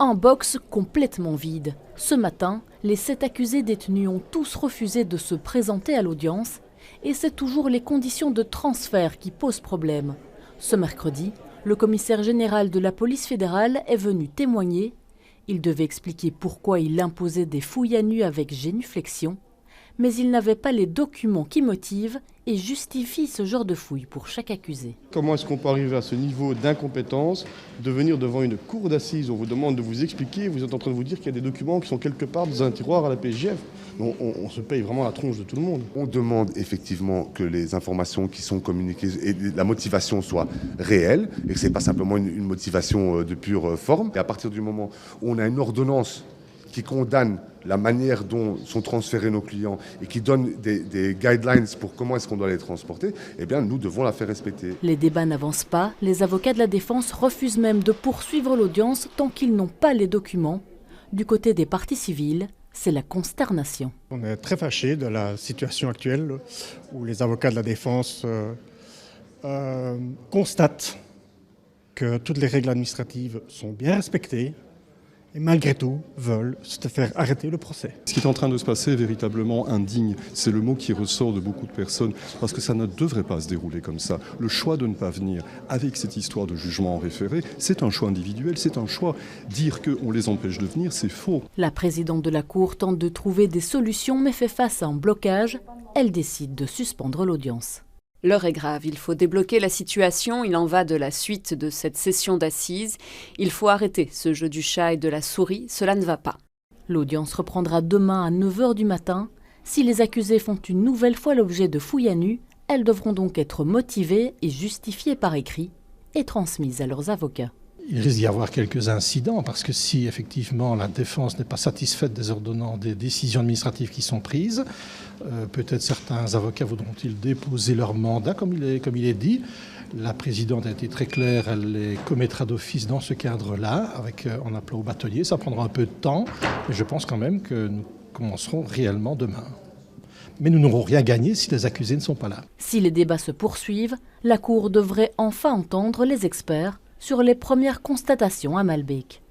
Un box complètement vide. Ce matin, les 7 accusés détenus ont tous refusé de se présenter à l'audience et c'est toujours les conditions de transfert qui posent problème. Ce mercredi, le commissaire général de la police fédérale est venu témoigner. Il devait expliquer pourquoi il imposait des fouilles à nu avec génuflexion, mais il n'avait pas les documents qui motivent et justifient ce genre de fouilles pour chaque accusé. Comment est-ce qu'on peut arriver à ce niveau d'incompétence, de venir devant une cour d'assises, on vous demande de vous expliquer, vous êtes en train de vous dire qu'il y a des documents qui sont quelque part dans un tiroir à la PJF. On se paye vraiment la tronche de tout le monde. On demande effectivement que les informations qui sont communiquées et la motivation soient réelles et que ce n'est pas simplement une motivation de pure forme. Et à partir du moment où on a une ordonnance qui condamne la manière dont sont transférés nos clients et qui donne des guidelines pour comment est-ce qu'on doit les transporter, eh bien nous devons la faire respecter. Les débats n'avancent pas, les avocats de la défense refusent même de poursuivre l'audience tant qu'ils n'ont pas les documents. Du côté des parties civiles, c'est la consternation. On est très fâchés de la situation actuelle où les avocats de la défense constatent que toutes les règles administratives sont bien respectées, et malgré tout, veulent se faire arrêter le procès. Ce qui est en train de se passer est véritablement indigne. C'est le mot qui ressort de beaucoup de personnes, parce que ça ne devrait pas se dérouler comme ça. Le choix de ne pas venir avec cette histoire de jugement en référé, c'est un choix individuel, c'est un choix. Dire qu'on les empêche de venir, c'est faux. La présidente de la Cour tente de trouver des solutions, mais fait face à un blocage. Elle décide de suspendre l'audience. L'heure est grave, il faut débloquer la situation, il en va de la suite de cette session d'assises. Il faut arrêter ce jeu du chat et de la souris, cela ne va pas. L'audience reprendra demain à 9 h du matin. Si les accusés font une nouvelle fois l'objet de fouilles à nu, elles devront donc être motivées et justifiées par écrit et transmises à leurs avocats. Il risque d'y avoir quelques incidents parce que si effectivement la défense n'est pas satisfaite des ordonnances, des décisions administratives qui sont prises, peut-être certains avocats voudront-ils déposer leur mandat comme il est dit. La présidente a été très claire, elle les commettra d'office dans ce cadre-là, en appelant au bâtonnier. Ça prendra un peu de temps, mais je pense quand même que nous commencerons réellement demain. Mais nous n'aurons rien gagné si les accusés ne sont pas là. Si les débats se poursuivent, la Cour devrait enfin entendre les experts sur les premières constatations à Malbec.